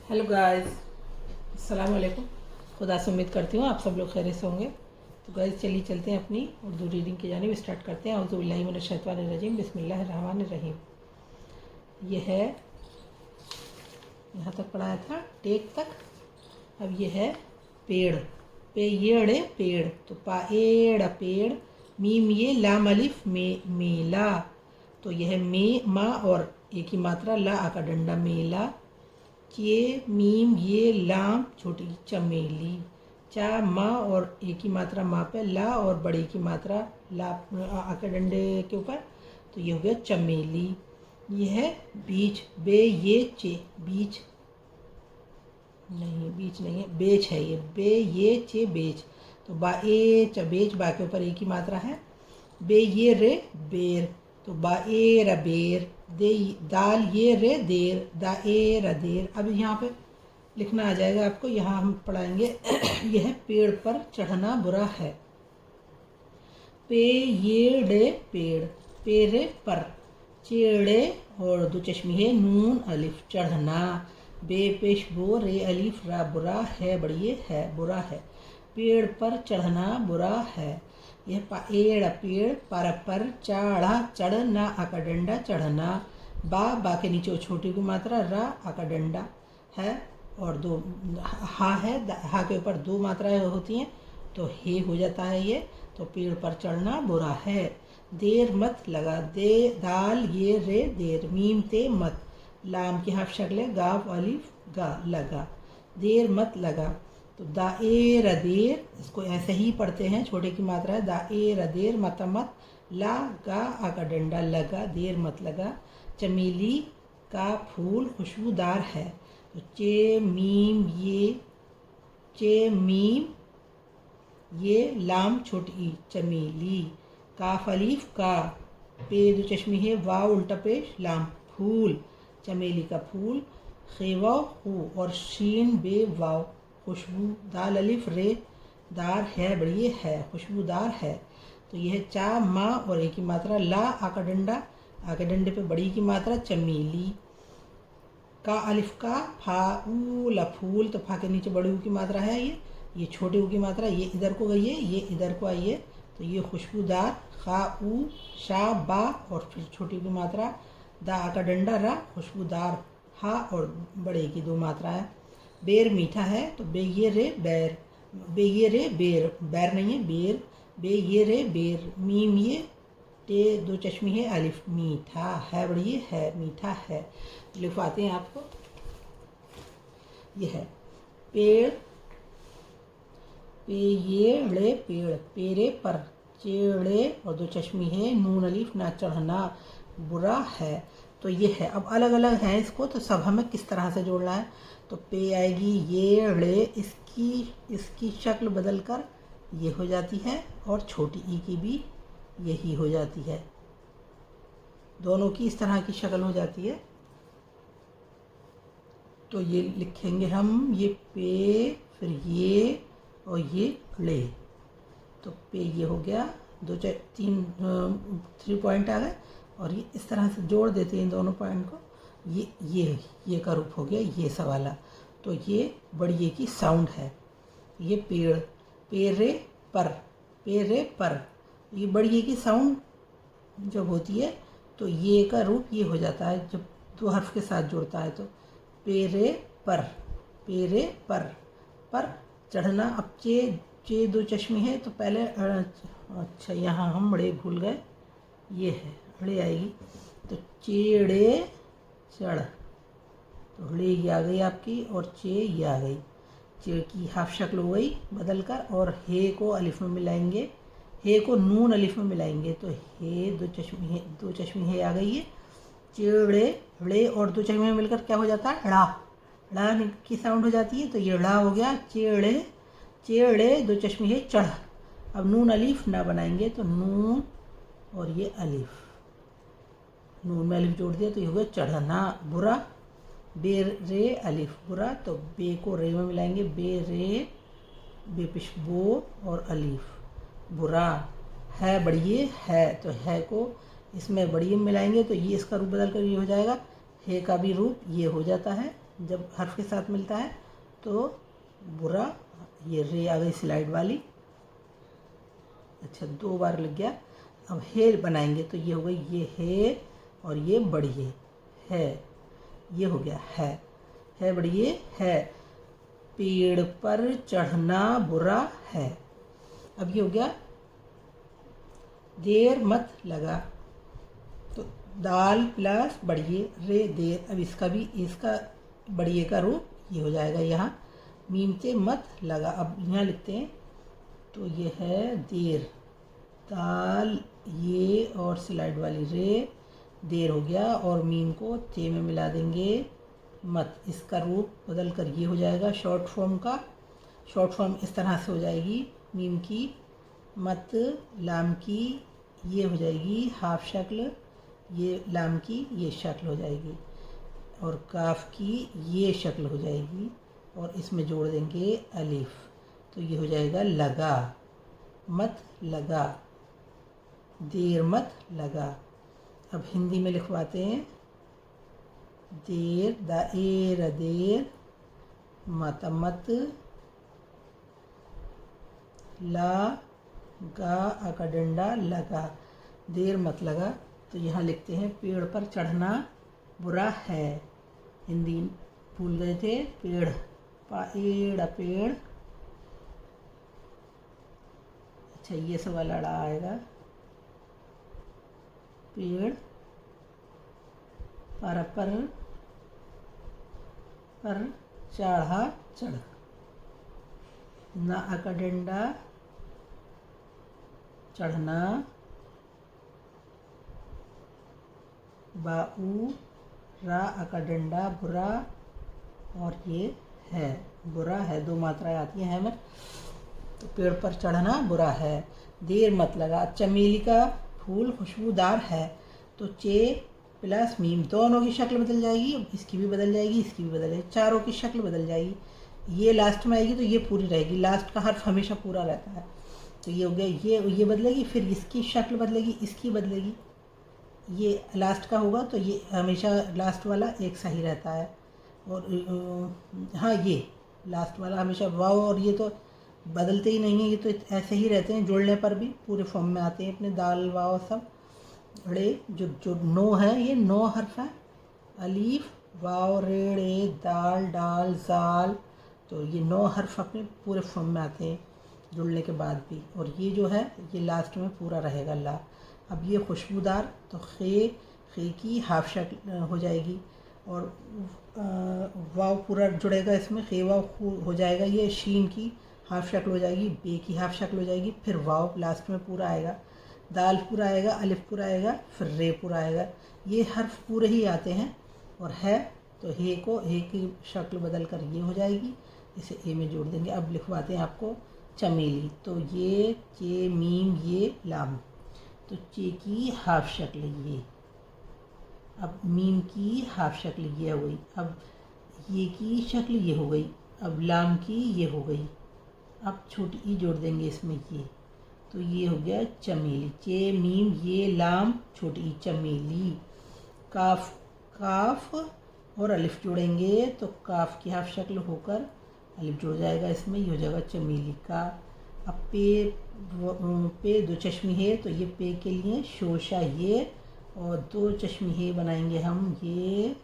Hello guys, अस्सलाम वालेकुम। खुदा से उम्मीद करती हूँ आप सब लोग खैरियत से होंगे। तो गाइस चलिए चलते हैं अपनी उर्दू रीडिंग की जानिब स्टार्ट करते हैं। औज़ु बिल्लाहि मिनश शैतानिर रजीम, बिस्मिल्लाहिर रहमानिर रहीम। ये है, यहाँ तक पढ़ाया था टेक तक। अब ये है पेड़, पेड़ पेड़, तो पाएड़ पेड़, मीम ये लाम अलिफ मेला। तो यह मे माँ और एक ही मात्रा ला आका डंडा मेला। ये मीम ये लाम छोटी चमेली। चा माँ और एक ही मात्रा माँ पे, ला और बड़ी की मात्रा ला आके डंडे के ऊपर, तो ये हो गया चमेली। ये है बीच, बे ये चे, बीच नहीं, बीच नहीं है, बेच है ये, बे ये चे बेच। तो बा ए च बेच, बा के ऊपर एक ही मात्रा है। बे ये रे बेर, तो बा ए र बेर। दे दाल ये रे देर, दा ए र देर। अब यहाँ पे लिखना आ जाएगा आपको, यहाँ हम पढ़ाएंगे। यह पेड़ पर चढ़ना बुरा है। पे ये डे पेड़, पेरे पर, चेड़े और दो चश्मी है नून अलिफ चढ़ना। बे पेश बो रे अलिफ रा, बुरा है बढ़िए है, बुरा है। पेड़ पर चढ़ना बुरा है। यह पेड़ पेड़, पर चढ़ा चढ़ना आका डंडा चढ़ना। बा के नीचे छोटी की मात्रा, रा आका डंडा है और दो हा है, हा के ऊपर दो मात्राएं होती हैं तो हे हो जाता है ये। तो पेड़ पर चढ़ना बुरा है। देर मत लगा, दे दाल ये रे देर, मीम ते मत, लाम की हाफ शक्ल है, गाफ अलिफ गा लगा, देर मत लगा। तो दाएर देर, इसको ऐसे ही पढ़ते हैं, छोटे की मात्रा है, दाएर देर मत मत, ला गा आका डंडा लगा, देर मत लगा। चमेली का फूल खुशबूदार है। तो चे मीम ये, चे मीम ये लाम छोटी ई चमेली। काफ अलीफ का, पे दो चश्मी है, वाव उल्टा पेश लाम फूल, चमेली का फूल। खेवा खू और शीन बे वाव खुशबू, दाल अलिफ रे दार है बढ़िए है, खुशबूदार है। तो यह चा माँ और एक ही मात्रा, ला आका डंडा, आके डंडे पे बड़ी की मात्रा चमेली। का अलिफ का, फा ऊ ला फूल, तो फा के नीचे बड़ी की मात्रा है, ये छोटे की मात्रा, ये इधर को गई है, ये इधर को आई है, तो ये खुशबूदार। खा ऊ शा बा और फिर छोटी की मात्रा, दा आका डंडा रा, खुशबूदार, हा और बड़े की दो मात्रा है। बेर मीठा है, तो बे ये रे बैर, बे ये रे बेर, बैर नहीं है बेर, बे ये रे बेर, मीम ये टे दो चश्मी है अलिफ, मीठा है बढ़िए है, मीठा है। लिखवाते हैं आपको। यह है पेड़, पेड़े पेड़, पेरे पर, चेड़े और दो चश्मी है नून अलिफ ना चढ़ना बुरा है। तो ये है। अब अलग अलग हैं इसको, तो सब हमें किस तरह से जोड़ना है। तो पे आएगी ये ड़े, इसकी शक्ल बदल कर ये हो जाती है और छोटी ई की भी यही हो जाती है, दोनों की इस तरह की शक्ल हो जाती है। तो ये लिखेंगे हम, ये पे, फिर ये और ये ले। तो पे ये हो गया, दो तीन 3 पॉइंट आ गए और ये इस तरह से जोड़ देते हैं इन दोनों पॉइंट को। ये का रूप हो गया ये सवाला। तो ये बड़ी की साउंड है। ये पेड़, पेरे पर, पेरे पर, ये बड़ी की साउंड जब होती है तो ये का रूप ये हो जाता है जब दो हर्फ के साथ जुड़ता है। तो पेरे पर, पेरे पर चढ़ना। अब चे दो चश्मी है, तो पहले अच्छा यहाँ हम बड़े भूल गए, ये है अड़े आएगी, तो चेड़े चढ़, तो हड़े ये आ गई आपकी और चे ये आ गई। चे की हाफ शक्ल हो गई बदल कर, और हे को अलिफ में मिलाएंगे, हे को नून अलिफ में मिलाएंगे, तो हे दो चश्मी है आ गई है। चेड़े हड़े और दो चश्मे में मिलकर क्या हो जाता है, ड़ा, ड़ा की साउंड हो जाती है, तो ये ड़ा हो गया। चेड़े, चेड़े दो चश्मी है चढ़। अब नून अलिफ ना बनाएंगे, तो नून और ये अलिफ, नून में अलिफ जोड़ दिया तो ये हो गया चढ़ना बुरा। बे रे अलिफ बुरा, तो बे को रे में मिलाएंगे, बे रे बे पिश बो और अलिफ बुरा। है बढ़िए है, तो है को इसमें बढ़िए में मिलाएंगे, तो ये इसका रूप बदल कर ये हो जाएगा, हे का भी रूप ये हो जाता है। जब हर्फ के साथ मिलता है तो बुरा। ये रे आ गई स्लाइड वाली। अच्छा, 2 बार लग गया। अब हे बनाएंगे तो ये हो गई ये हे और ये बढ़िए है। ये हो गया है बढ़िए है। पेड़ पर चढ़ना बुरा है। अब ये हो गया देर मत लगा, तो दाल प्लस बढ़िए रे देर। अब इसका बढ़िए का रूप ये हो जाएगा यहाँ मीम से मत लगा। अब यहाँ लिखते हैं तो ये है देर, दाल ये और स्लाइड वाली रे, देर हो गया और मीम को चे में मिला देंगे मत। इसका रूप बदल कर ये हो जाएगा शॉर्ट फॉर्म का। शॉर्ट फॉर्म इस तरह से हो जाएगी मीम की मत, लाम की ये हो जाएगी हाफ शक्ल, ये लाम की ये शक्ल हो जाएगी और काफ की ये शक्ल हो जाएगी और इसमें जोड़ देंगे अलिफ, तो ये हो जाएगा लगा, मत लगा, देर मत लगा। अब हिंदी में लिखवाते हैं देर दाएर देर, मत मत, ला गा अका डंडा लगा, देर मत लगा। तो यहाँ लिखते हैं पेड़ पर चढ़ना बुरा है। हिंदी भूल गए थे, पेड़ पेड़ पेड़। अच्छा, ये सब लड़ा आएगा पेड़ पर चढ़ा चढ़, ना अका डंडा चढ़ना, बाऊ रा अका डंडा बुरा और ये है बुरा है। 2 मात्राएं आती हैं में। तो पेड़ पर चढ़ना बुरा है, देर मत लगा। चमेली का फूल खुशबूदार है, तो चे प्लस मीम दोनों की शक्ल बदल जाएगी। इसकी भी बदल जाएगी, इसकी भी बदल जाएगी, चारों की शक्ल बदल जाएगी। ये लास्ट में आएगी तो ये पूरी रहेगी। लास्ट का हर्फ हमेशा पूरा रहता है। तो ये हो गया ये बदलेगी, फिर इसकी शक्ल बदलेगी, इसकी बदलेगी। ये लास्ट का होगा तो ये हमेशा लास्ट वाला एक सा ही रहता है। और हाँ, ये लास्ट वाला हमेशा वाव, और ये तो बदलते ही नहीं है, ये तो ऐसे ही रहते हैं। जोड़ने पर भी पूरे फॉर्म में आते हैं अपने, दाल वाव सब। रे जो नो है ये 9 हर्फ है, अलीफ वाव रे रे दाल डाल जाल। तो ये 9 हर्फ अपने पूरे फॉर्म में आते हैं जुड़ने के बाद भी। और ये जो है ये लास्ट में पूरा रहेगा ला। अब ये खुशबूदार, तो खे की हाफ शक्ल हो जाएगी और वाव पूरा जुड़ेगा इसमें, खे वाव हो जाएगा। ये शीन की हाफ शक्ल हो जाएगी, बे की हाफ शक्ल हो जाएगी, फिर वाव लास्ट में पूरा आएगा, दाल पूरा आएगा, अलिफ पूरा आएगा, फिर रे पूरा आएगा। ये हर्फ पूरे ही आते हैं। और है तो हे की शक्ल बदल कर ये हो जाएगी, इसे ए में जोड़ देंगे। अब लिखवाते हैं आपको चमेली। तो ये चे मीम ये लाम, तो चे की हाफ शक्ल ये, अब मीम की हाफ शक्ल ये हो गई, अब ये की शक्ल ये हो गई, अब लाम की ये हो गई। अब छोटी ई जोड़ देंगे इसमें ये, तो ये हो गया चमेली। चे मीम ये लाम छोटी ई चमेली। काफ और अलिफ जोड़ेंगे तो काफ की हाफ शक्ल होकर अलिफ जुड़ जाएगा इसमें, ये हो जाएगा चमेली का। अब पे 2 चश्मी है, तो ये पे के लिए शोशा ये, और 2 चश्मी है बनाएंगे हम ये,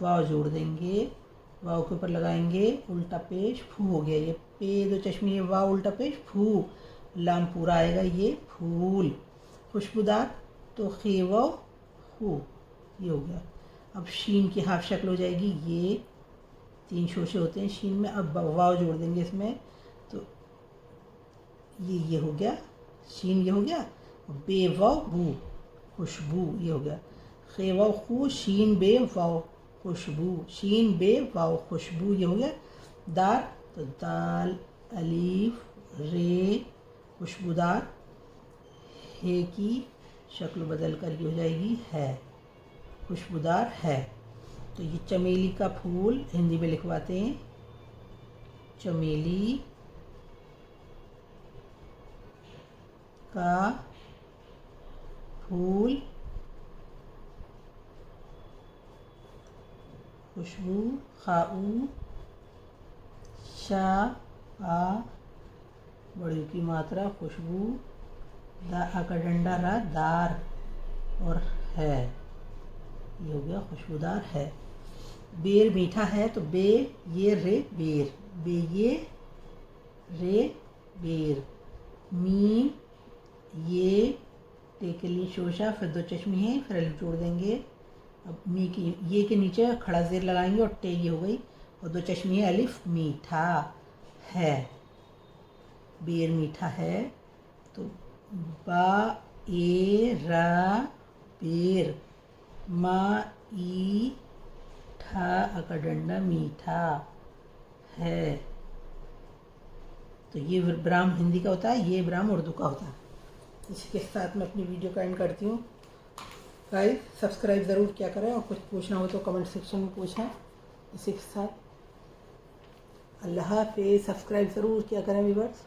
वाव जोड़ देंगे, वाव के ऊपर लगाएंगे उल्टा पेश फू, हो गया ये पे 2 चश्मी है, वाव उल्टा पेश फू, लाम पूरा आएगा ये फूल। खुशबूदार तो खे वाव खू, ये हो गया। अब शीन की हाफ शक्ल हो जाएगी ये, 3 शोशे होते हैं शीन में। अब वाव जोड़ देंगे इसमें, तो ये हो गया शीन, ये हो गया बे वाव बू खुशबू, ये हो गया खे वाव खू शीन बे वाव खुशबू, शीन बे वाव खुशबू, ये हो गया। दार तो दाल अलीफ रे खुशबूदार, हे की शक्ल बदल कर ये हो जाएगी है, खुशबूदार है। तो ये चमेली का फूल हिंदी में लिखवाते हैं चमेली का फूल खुशबू, खाऊ, शा आ बड़ी की मात्रा खुशबू, दा आ का डंडा रा दार और है, ये हो गया खुशबूदार है। बेर मीठा है तो बे ये रे बेर, बे ये रे बेर। मीम ये टे के लिए शोशा, फिर दो चश्मे हैं, फिर अलिफ जोड़ देंगे। अब मी की ये के नीचे खड़ा जेर लगाएंगे और टे ये हो गई और दो चश्मे हैं, अलिफ। मीठा है, बेर मीठा है तो बा ए रा बेर, मा ई ठा अका डंडा मीठा है। तो ये विराम हिंदी का होता है, ये विराम उर्दू का होता है। इसी के साथ मैं अपनी वीडियो का एंड करती हूँ। गाइस सब्सक्राइब ज़रूर क्या करें और कुछ पूछना हो तो कमेंट सेक्शन में पूछें। इसी के साथ अल्लाह हाफ़िज़। सब्सक्राइब ज़रूर क्या करें व्यूअर्स।